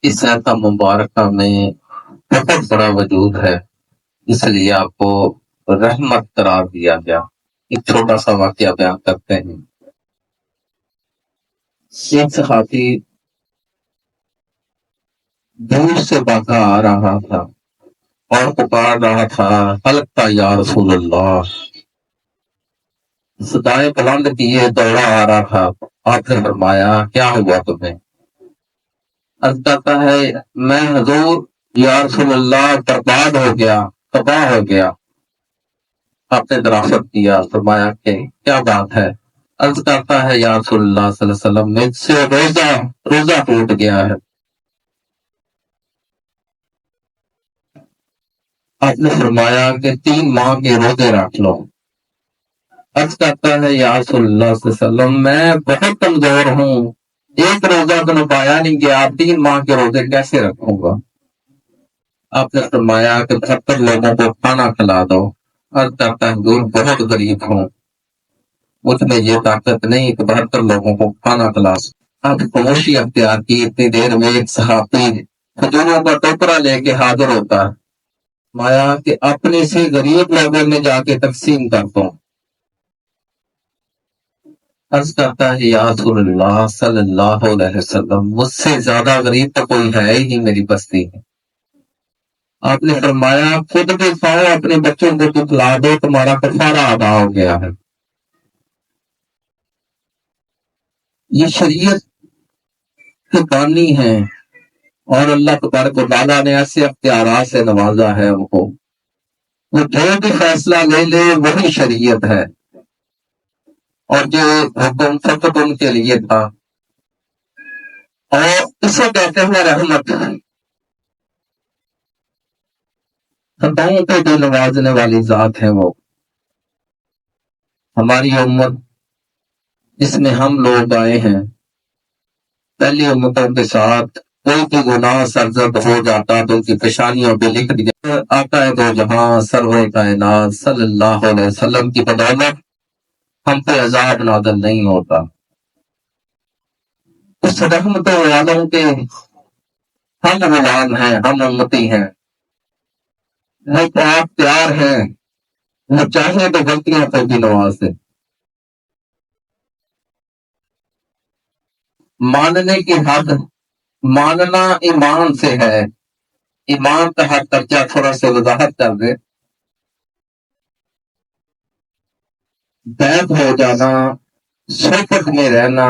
اس آیت مبارکہ میں بہت بڑا وجود ہے، اس لیے آپ کو رحمت قرار دیا گیا۔ ایک چھوٹا سا واقعہ بیان کرتے ہیں۔ ایک صحابی دور سے بھاگا آ رہا تھا اور پکار رہا تھا، ہلکتا یا رسول اللہ، صدائے بلند کیے دوڑا آ رہا تھا۔ آپ نے فرمایا کیا ہوا تمہیں؟ عرض کرتا ہے میں حضور یا رسول اللہ برباد ہو گیا، تباہ ہو گیا۔ آپ نے دراصل کیا، فرمایا کہ کیا بات ہے؟ عرض کرتا ہے یا رسول اللہ صلی اللہ علیہ وسلم مجھ سے روزہ ٹوٹ گیا ہے۔ آپ نے فرمایا کہ 3 ماہ کے روزے رکھ لو۔ عرض کرتا ہے یا رسول اللہ صلی اللہ علیہ وسلم میں بہت کمزور ہوں، ایک روزہ تو پایا نہیں کہ آپ 3 ماہ کے روزے کیسے رکھوں گا؟ آپ نے فرمایا کہ 72 لوگوں کو کھانا کھلا دو۔ عرض کرتا ہے حضور بہت غریب ہوں، مجھ میں یہ طاقت نہیں کہ 72 لوگوں کو کھانا کھلا سکوں۔ آپ خاموشی اختیار کی، اتنی دیر میں ایک صحابی کھجوروں کا ٹوکرا لے کے حاضر ہوتا ہے۔ مایا کہ اپنے سے غریب لوگوں میں جا کے تقسیم کر دو۔ عرض کرتا ہے یا رسول اللہ صلی اللہ علیہ وسلم مجھ سے زیادہ غریب تو کوئی ہے ہی نہیں میری بستی میں۔ آپ نے فرمایا خود بھی کھاؤ، اپنے بچوں کو تو کھلا دو، تمہارا کفارہ ادا ہو گیا ہے۔ یہ شریعت کے بانی ہیں اور اللہ تبارک و تعالیٰ نے ایسے اختیارات سے نوازا ہے ان کو، وہ جو بھی فیصلہ لے لے وہی شریعت ہے، اور جو حکم فقط ان کے لیے تھا، اور اسے کہتے ہیں رحمت۔ خطاؤں پہ جو نوازنے والی ذات ہے وہ ہماری امت جس میں ہم لوگ آئے ہیں، پہلی امتوں کے ساتھ کوئی بھی گناہ سرزد ہو جاتا تو ان کی پیشانیوں پہ لکھ دیا آقا ہے دو جہاں سرور کائنات صلی اللہ علیہ وسلم کی بدولت ہم پہ عذاب نازل نہیں ہوتا۔ اس رحمت والوں کے ہم غلام ہیں، ہم امتی ہیں، وہ تو آپ پیار ہیں، وہ چاہے تو غلطیاں پہ بھی نواز دیں۔ ماننے کی حد، ماننا ایمان سے ہے، ایمان کا حد درجہ تھوڑا سے وضاحت کر دے۔ بیت ہو جانا، صحبت میں رہنا،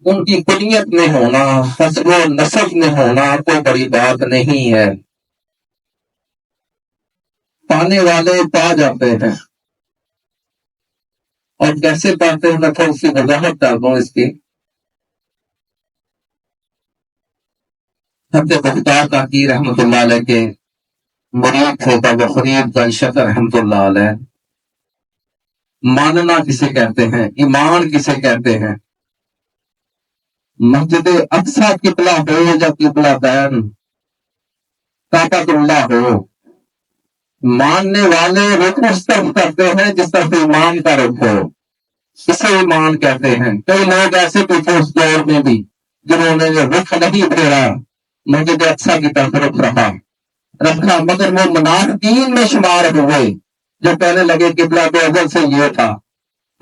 ان کی کلیت میں ہونا، حسب و نسب میں ہونا کوئی بڑی بات نہیں ہے، پانے والے پا جاتے ہیں۔ اور کیسے پاتے ہیں میں تھوڑی سی وضاحت کر دوں اس کی۔ حضرت بختیار کاکی رحمۃ اللہ علیہ کے مرید تھے بابا فرید گنج شکر رحمۃ اللہ علیہ۔ ماننا کسے کہتے ہیں، ایمان کسے کہتے ہیں؟ مسجد اقصی قبلہ ہو یا قبلہ بین، طاقت اللہ ہو، ماننے والے رخ اس طرف کرتے ہیں جس طرف ایمان کا رخ ہو، اسے ایمان کہتے ہیں۔ کئی لوگ ایسے بھی تھے اس دور میں بھی جنہوں نے رخ نہیں پھیرا، مسجد اقصی کی طرف رکھا، مگر وہ منافقین میں شمار ہوئے جو کہنے لگے قبلہ تو اول سے یہ تھا،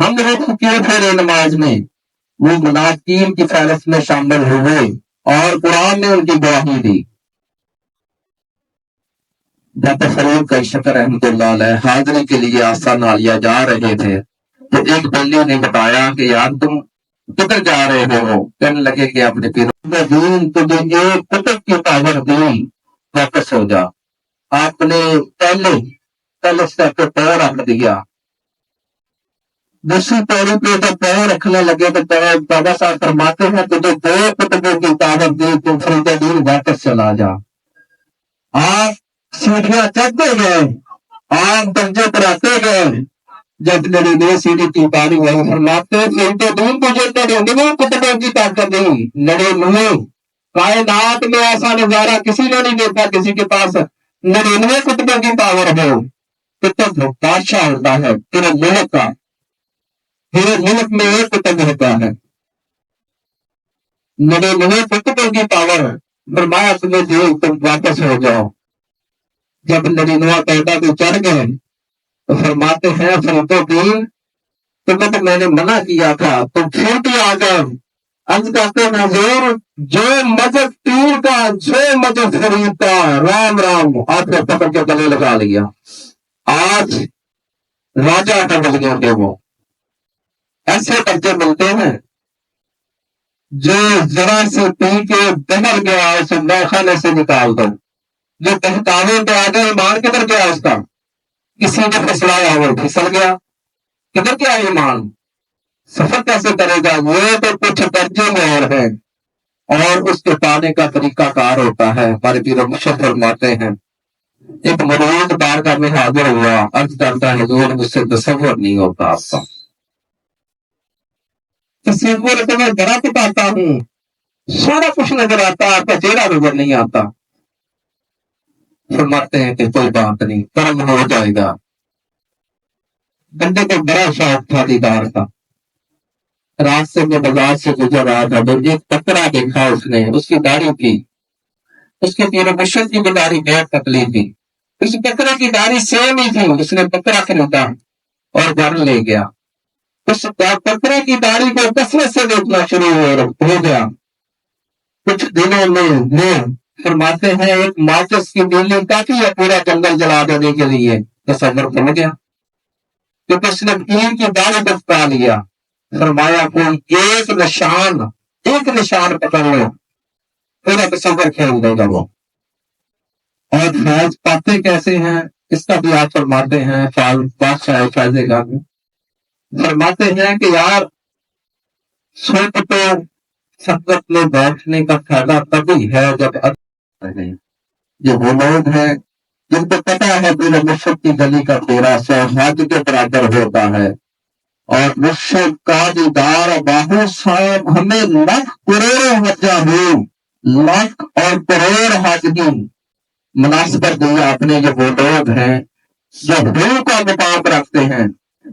ہم رخ کیوں پھیرے نماز میں؟ وہ منافقین کی فہرست میں شامل ہوئے اور قرآن نے ان کی گواہی دی۔ جب فرید کا شکر رحمۃ اللہ علیہ حاضری کے لیے آستان عالیہ جا رہے تھے تو ایک بندے نے بتایا کہ یار تم کدھر جا رہے ہو؟ کہنے لگے کہ اپنے دین تجھے ایک کتب کی پاور دی، واپس ہو جا۔ آپ نے پہلے اسٹیپ پہ پیر رکھ دیا، دوسری پیڑی پہ جب پیر رکھنے لگے تو بابا صاحب فرماتے ہیں تجھے 2 کتبوں کی پاور دی، تم فرید دین واپس چلا جا۔ آپ سیڑھیاں چڑھتے گئے، آپ درجے پر آتے گئے، جب 99 سیڑھی کی پاری ہوئی فرماتے فرید دین تجھے 99 کتبوں کی طاقت دی، 99 کائنات میں ایسا نظارہ کسی نے نہیں دیکھا کسی کے پاس 99 کتبوں کی پاور ہو۔ کتب بادشاہ ہوتا ہے پورے ملک کا، پورے ملک میں ایک کتب ہوتا ہے، 99 کتبوں کی پاور فرمایا تمہیں دیکھ تم واپس ہو جاؤ. جب 99 پیدا پہ چڑھ گئے تو فرماتے ہیں فرید الدین تمہیں تو میں نے منع کیا تھا تم پھر بھی آ گئے. عرض کرتے ہیں حضور جو مذہب پیر کا جو مذہب فرید کا رام رام آپ نے پکڑ کے گلے لگا لیا. آج راجا کا مل گئے وہ. ایسے بچے ملتے ہیں جو ذرا سے پی کے بہر گیا اسے میخانے سے نکال دو. جو بہکاوے پہ آ گئے ایمان کدھر گیا اس کا؟ کسی نے پھسلایا وہ پھسل گیا. کدھر گیا ایمان؟ سفر کیسے کرے گا؟ وہ تو کچھ درجے میں اور ہے اور اس کے پانے کا طریقہ کار ہوتا ہے. ہمارے پیر مرشد فرماتے ہیں ایک مرود بارگاہ میں حاضر ہوا عرض کرتا ہے حضور مجھ سے تصور نہیں ہوتا آپ کا. تصور تو میں بڑا پاتا ہوں سارا کچھ نظر آتا آپ کا چہرہ نظر نہیں آتا. فرماتے ہیں کہ کوئی بات نہیں کرم ہو جائے گا. بندے کو بڑا شوق تھا دیدار کا. راستے میں بازار سے گزر رہا تھا تو ایک پکڑا دیکھا اس نے اس کی داڑھی تھی اس کے پیر مرشد کی بھی داڑھی بہت پتلی تھی. اس پکڑے کی داڑھی سیم ہی تھی. اس نے پکڑا خریدا اور گھر لے گیا. اس پکڑے کی داڑھی کو کثرت سے دیکھنا شروع ہو گیا. کچھ دنوں میں فرماتے ہیں ایک ماچس کی تیلی کافی ہے پورا جنگل جلا دینے کے لیے. تصور بن گیا کہ اس نے پیر کی داڑھی کو پکڑا لیا. فرمایا کوئی ایک نشان پکڑ لو پورا تصور کھیل دے گا وہ. اور فیض پاتے کیسے ہیں اس کا بھی آپ فرماتے ہیں بادشاہ فیض گامی فرماتے ہیں کہ یار سوچ تو سنگت میں بیٹھنے کا فائدہ تبھی ہے جب یہ وہ لوگ ہیں جن کو پتا ہے میرے مرشد کی گلی کا 1300 حج کے برابر ہوتا ہے اور مرشد کا دیدار باہو صاحب ہمیں لاکھ کروڑوں حجہ ہو لاکھ اور کروڑ حج کی مناسبت دی آپ نے. یہ وہ لوگ ہیں جو روح کا مقام رکھتے ہیں.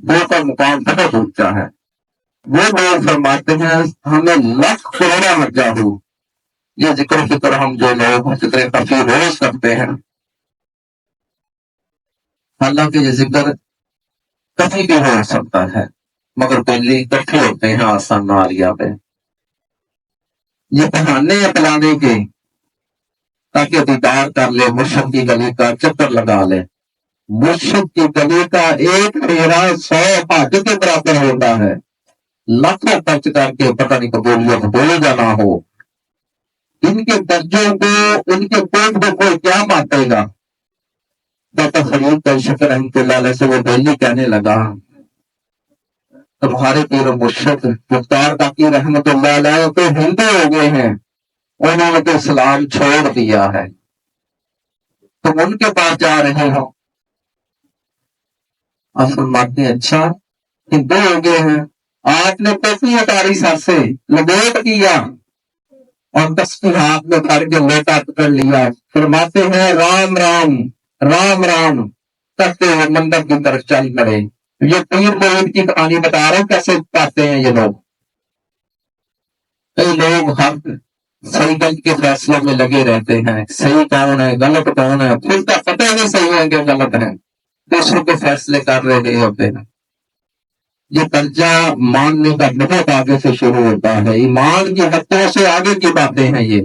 روح کا مقام بہت اونچا ہے. وہ لوگ فرماتے ہیں ہمیں لاکھ کروڑ حجہ ہو. یہ ذکر فکر ہم جو لوگ ذکر کافی روز کرتے ہیں حالانکہ یہ ذکر کبھی بھی ہو سکتا ہے مگر پہلے اکٹھے ہوتے ہیں آسان ناریہ پہ. یہ بہانے اپنانے کے تاکہ دیدار کر لے مرشد کی گلی کا چکر لگا لے. مرشد کی گلی کا ایک 1300 حج کے برابر ہوتا ہے. لاکھوں خرچ کر کے پتہ نہیں قبولیت بولے جانا ہو. ان کے درجوں کو ان کے پیٹ کو کوئی کیا مانتے گا. ڈاکٹر فرید کا شکر رحمۃ اللہ علیہ سے وہ دہلی کہنے لگا تمہارے پیر مرشد مختار کاکی رحمۃ اللہ علیہ تو ہندو ہو گئے ہیں انہوں نے تو اسلام چھوڑ دیا ہے تم ان کے پاس جا رہے ہو. آپ فرماتے ہیں اچھا ہندو ہو گئے ہیں آپ نے ٹوپی اتاری سر سے لپیٹ کیا اور تسبیح ہاتھ میں کر کے لوٹا پکڑ لیا. فرماتے ہیں رام رام رام رام کرتے ہوئے مندر کی طرف چل پڑے. یہ پیر مرید کی کہانی بتا رہا ہوں کیسے پاتے ہیں یہ لوگ. کئی لوگ حق صحیح غلط کے فیصلوں میں لگے رہتے ہیں. صحیح کون ہے غلط کون ہے پھر کا پتہ نہیں صحیح ہے کہ غلط ہے. دوسروں کے فیصلے کر رہے ہوتے ہیں. یہ درجہ ماننے کا بہت آگے سے شروع ہوتا ہے. ایمان کی حدوں سے آگے کی باتیں ہیں. یہ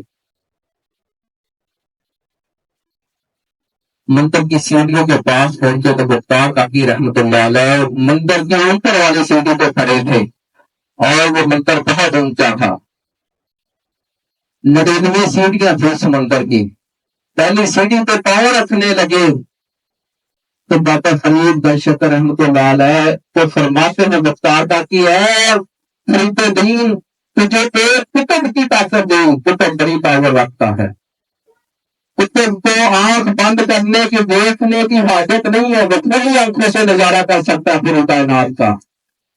مندر کی سیڑھیوں کے پاس پہنچے تو مختار کاکی رحمۃ اللہ علیہ مندر کے اوپر والے سیڑھی پہ کھڑے تھے اور وہ مندر بہت اونچا تھا. 99 سیڑھیاں تھیں اس مندر کی. پہلی سیڑھی پہ پاؤں رکھنے لگے تو بابا فرید شکر رحمۃ اللہ علیہ تو فرماتے ہیں مختار کاکی ہے فرید الدین تجھے ایک کتب کی طاقت دوں. کتب بڑی پاور رکھتا ہے. کتب کو آنکھ بند کرنے کی دیکھنے کی حاجت نہیں ہے. وہ کھلی آنکھوں سے نظارہ کر سکتا ہے پھر کائنات کا.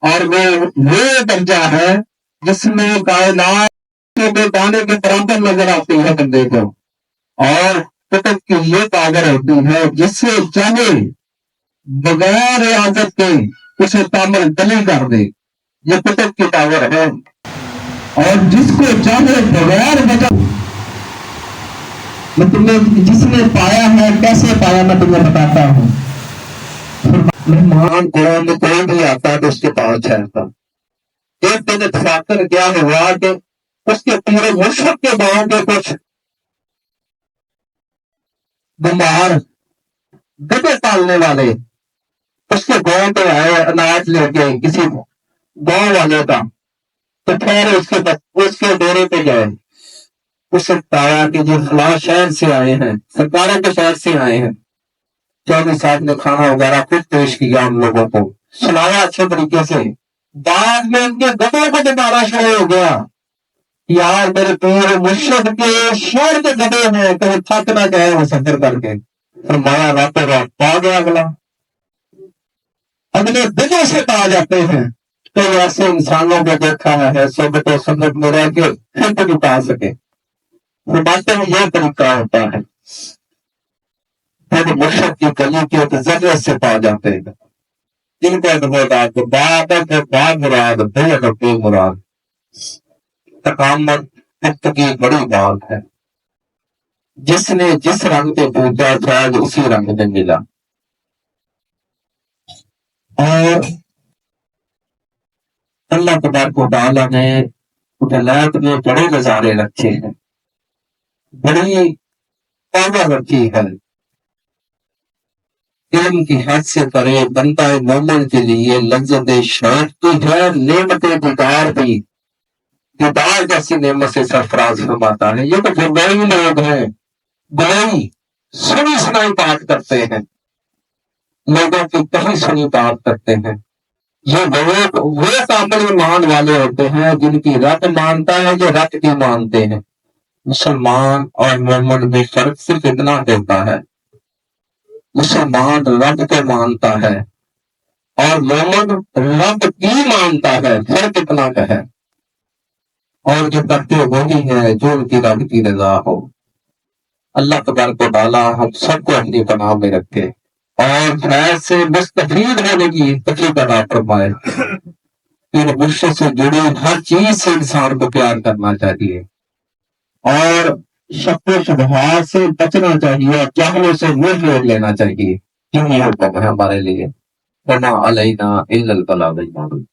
اور وہ درجہ ہے جس میں کائنات کے دانے کے برابر نظر آتی ہے بندے کو. اور کتب کی یہ پاور ہوتی ہے جس سے چاہے بغیر اجازت کے اسے تعمل دلی کر دے. یہ کتب کی پاور ہے. اور جس کو چاہے بغیر وجہ میں تمہیں جس نے پایا ہے کیسے پایا میں تمہیں بتاتا ہوں. مہمان کوئی بھی آتا تو اس کے پاس ٹھہرتا. ایک دن اتفاق کیا ہوا کہ اس کے پورے مشرق کے گاؤں کے کچھ بیمار گدے پالنے والے اس کے گاؤں پہ آئے اناج لے کے کسی گاؤں والے کا. تو پھر اس کے ڈیرے پہ گئے. اس سے بتایا کہ جو فلاں شہر سے آئے ہیں سرکاروں کے شہر سے آئے ہیں. چودھری صاحب نے کھانا وغیرہ خود پیش کیا ان لوگوں کو سنایا اچھے طریقے سے. بعد میں ان کے گدوں کو دوبارہ شروع ہو گیا. یار میرے پیر مشرق کے شہر کے گدے ہیں کہیں تھک نہ گئے وہ سفر کر کے. فرمایا راتوں رات پا گیا اگلے دنوں سے پا جاتے ہیں. کئی ایسے انسانوں کو دیکھا ہے صحبت و سنت میں رہ کے پھر تو نہیں پا سکے. باتیں میں یہ طریقہ ہوتا ہے پھر مشرق کی گلی کے ذریعے سے پا جاتے ہیں. جن کو بات مراد بے مراد تکامل کی بڑی بات ہے. جس نے جس رنگ پہ پوجا شاید اسی رنگ میں ملا. اور اللہ تبارک و تعالیٰ نے ولایت میں بڑے نظارے رکھے ہیں بڑی پاور رکھی ہے. علم کی حد سے کرے بنتا ہے مومن کے لیے لذت شوق تو ہے نعمت دیدار بھی. دیدار جیسی نعمت سے سرفراز فرماتا ہے. یہ تو گنگائی لوگ ہیں گوئی سنی سنائی بات کرتے ہیں لوگوں کی کہیں سنی بات کرتے ہیں. یہ وہ کامل ایمان والے ہوتے ہیں جن کی رت مانتا ہے جو رت کی مانتے ہیں. مسلمان اور مومن میں فرق صرف اتنا ہوتا ہے مسلمان رب کو مانتا ہے اور مومن رب کی مانتا ہے. فرق اتنا کا ہے. اور جو کرتے وہی ہے جو ان کی رب کی رضا ہو. اللہ تبارک و تعالیٰ ہم سب کو اپنی پناہ میں رکھے اور خیر سے مستفید ہونے کی توفیق عطا فرمائے. پھر مرشد سے جڑی ہر چیز سے انسان کو پیار کرنا چاہیے اور شک و شبہات سے بچنا چاہیے اور جہلوں سے منہ موڑ لینا چاہیے. یہی حکم ہے ہمارے لیے. وما علینا الا البلاغ المبین.